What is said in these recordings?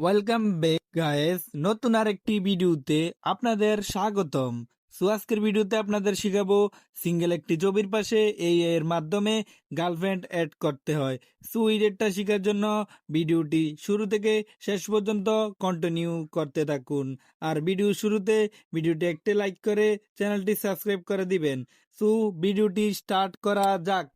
Welcome back guys, নতুন আরেকটি ভিডিওতে আপনাদের স্বাগতম। আজকের ভিডিওতে আপনাদের শিখাবো সিঙ্গেল একটি ছবির পাশে এই এর মাধ্যমে গার্লফ্রেন্ড অ্যাড করতে হয়। এই এডটা শেখার জন্য ভিডিওটি শুরু থেকে শেষ পর্যন্ত কন্টিনিউ করতে থাকুন। আর ভিডিও শুরুতে ভিডিওটি একটি লাইক করে চ্যানেলটি সাবস্ক্রাইব করে দিবেন। ভিডিওটি স্টার্ট করা যাক।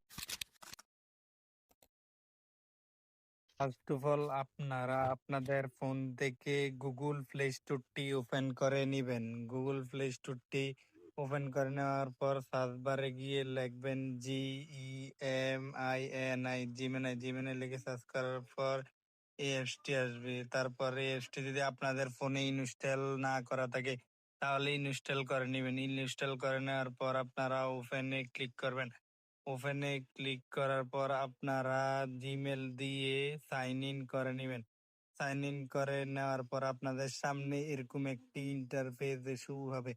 ফার্স্ট অফ অল আপনারা আপনাদের ফোন থেকে গুগল প্লে স্টোরটি ওপেন করে নেবেন। গুগল প্লে স্টোরটি ওপেন করে নেওয়ার পর সার্চ বারে গিয়ে লিখবেন GEMINI জিমেনাই লিখে সার্চ করার পর এই অ্যাপসটি আসবে। তারপর এই অ্যাপসটি যদি আপনাদের ফোনে ইনস্টল না করা থাকে তাহলে ইনস্টল করে নেবেন। ইনস্টল করে নেওয়ার পর আপনারা ওপেনে ক্লিক করবেন। ওপেনে ক্লিক করার পর আপনারা জিমেল দিয়ে সাইন ইন করে নেবেন। সাইন ইন করে নেওয়ার পর আপনাদের সামনে এরকম একটি ইন্টারফেস শুরু হবে।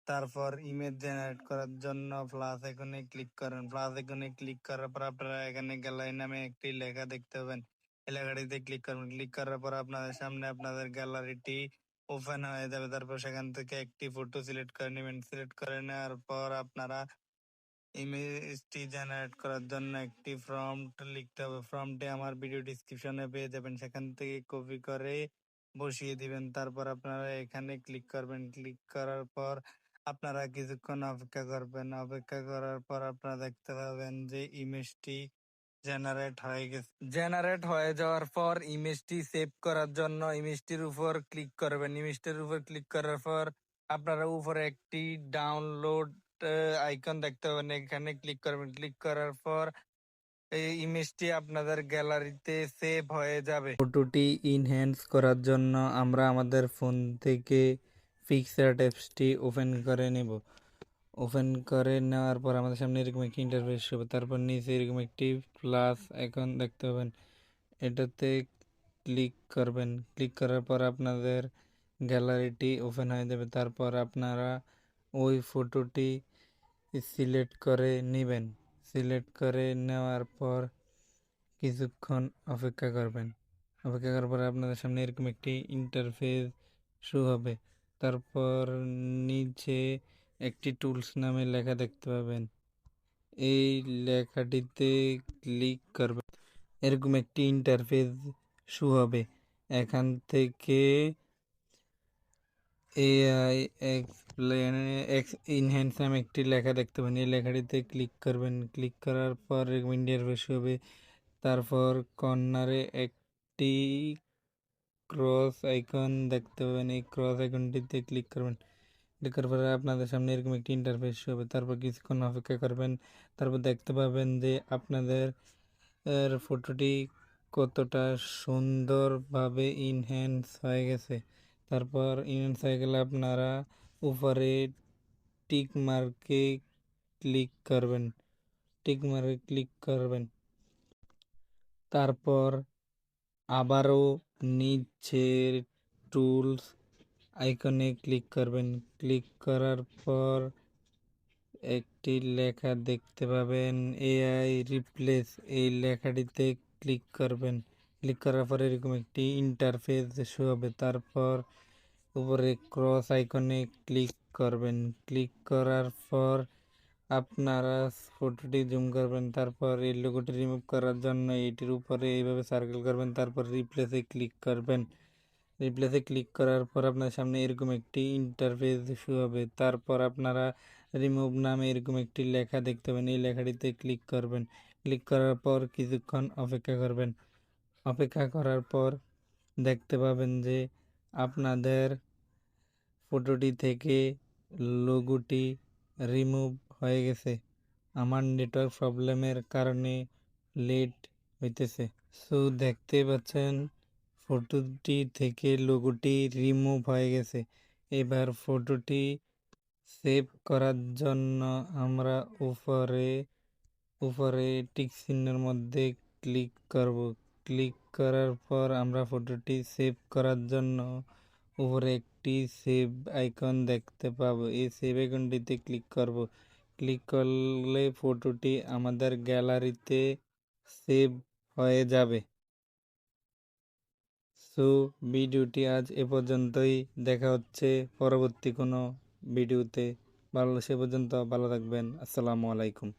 তারপর ইমেজ জেনারেট করার জন্য প্লাস আইকনে ক্লিক করেন। প্লাস আইকনে ক্লিক করার পর আপনারা এখানে গ্যালারি নামে একটি লেখা দেখতে পাবেন। এই লেখাটিতে ক্লিক করবেন। ক্লিক করার পর আপনাদের সামনে আপনাদের গ্যালারিটি ওপেন হয়ে যাবে। তারপর সেখান থেকে একটি ফটো সিলেক্ট করে নেবেন। সিলেক্ট করে নেওয়ার পর আপনারা ইমেজটি জেনারেট করার জন্য একটি প্রম্পট লিখতে হবে। প্রম্পটে আমার ভিডিও ডিসক্রিপশনে পেয়ে যাবেন, সেখান থেকে কপি করে বসিয়ে দিবেন। তারপর আপনারা এখানে ক্লিক করবেন। ক্লিক করার পর আপনারা কিছুক্ষণ অপেক্ষা করবেন। অপেক্ষা করার পর আপনারা দেখতে পাবেন যে ইমেজটি জেনারেট হয়ে গেছে। জেনারেট হয়ে যাওয়ার পর ইমেজটি সেভ করার জন্য ইমেজটির উপর ক্লিক করবেন। ইমেজটির উপর ক্লিক করার পর আপনারা উপরে একটি ডাউনলোড আইকন দেখতে পাবেন, এখানে ক্লিক করবেন। ক্লিক করার পর এই ইমেজটি আপনাদের গ্যালারিতে সেভ হয়ে যাবে। ফটোটি ইনহ্যান্স করার জন্য আমরা আমাদের ফোন থেকে পিক্সআর্ট অ্যাপসটি ওপেন করে নেব। ওপেন করে নেওয়ার পর আমাদের সামনে এরকম একটি ইন্টারফেস হবে। তারপর নিচে এরকম একটি প্লাস আইকন দেখতে পাবেন, এটাতে ক্লিক করবেন। ক্লিক করার পর আপনাদের গ্যালারিটি ওপেন হয়ে যাবে। তারপর আপনারা ওই ফটোটি সিলেক্ট করে নেবেন। সিলেক্ট করে নেওয়ার পর কিছুক্ষণ অপেক্ষা করবেন। অপেক্ষা করার পর আপনাদের সামনে এরকম একটি ইন্টারফেস শো হবে। তারপর নিচে একটি টুলস নামে লেখা দেখতে পাবেন, এই লেখাটিতে ক্লিক করবেন। এরকম একটি ইন্টারফেস শো হবে। এখান থেকে এআই এক্সপ্লেন ইনহ্যান্স নামে একটি লেখা দেখতে পাবেন, এই লেখাটিতে ক্লিক করবেন। ক্লিক করার পর এরকম ইন্টারফেস হবে। তারপর কর্নারে একটি ক্রস আইকন দেখতে পাবেন, এই ক্রস আইকনটিতে ক্লিক করবেন। ক্লিক করার পরে আপনাদের সামনে এরকম একটি ইন্টারফেস হবে। তারপর কিছুক্ষণ অপেক্ষা করবেন। তারপর দেখতে পাবেন যে আপনাদের ফটোটি কতটা সুন্দরভাবে ইনহ্যান্স হয়ে গেছে। তারপর ইনহ্যান্স হয়ে গেলে আপনারা উপরে টিক মার্কে ক্লিক করবেন। টিক মার্কে ক্লিক করবেন। তারপর আবারও নিচের টুলস আইকনে ক্লিক করবেন। ক্লিক করার পর একটি লেখা দেখতে পাবেন, এআই রিপ্লেস, এই লেখাটিতে ক্লিক করবেন। ক্লিক করার পর এরকম একটি ইন্টারফেস শো হবে। তারপর উপরে ক্রস আইকনে ক্লিক করবেন। ক্লিক করার পর আপনারা ফটোটি জুম করবেন। তারপর এই লোগোটি রিমুভ করার জন্য এটির উপরে এইভাবে সার্কেল করবেন। তারপর রিপ্লেসে ক্লিক করবেন। রিপ্লেসে ক্লিক করার পর আপনার সামনে এরকম একটি ইন্টারফেস শো হবে। তারপর আপনারা রিমুভ নামে এরকম একটি লেখা দেখতে পাবেন, এই লেখাটিতে ক্লিক করবেন। ক্লিক করার পর কিছুক্ষণ অপেক্ষা করবেন। অপেক্ষা করার পর দেখতে পাবেন যে আপনাদের ফটোটি থেকে লোগোটি রিমুভ হয়ে গেছে। আমার নেটওয়ার্ক প্রবলেমের কারণে লেট হইতেছে। দেখতে পাচ্ছেন ফটোটি থেকে লোগোটি রিমুভ হয়ে গেছে। এবার ফটোটি সেভ করার জন্য আমরা উপরে টিক চিহ্নের মধ্যে ক্লিক করব। ক্লিক করার পর আমরা ফটোটি সেভ করার জন্য উপরে একটি সেভ আইকন দেখতে পাবো, এই সেভ আইকনটিতে ক্লিক করব। ক্লিক করলে ফটোটি আমাদের গ্যালারিতে সেভ হয়ে যাবে। সো ভিডিওটি আজ এ পর্যন্তই, দেখা হচ্ছে পরবর্তী কোনো ভিডিওতে। সে পর্যন্ত ভালো থাকবেন। আসসালামু আলাইকুম।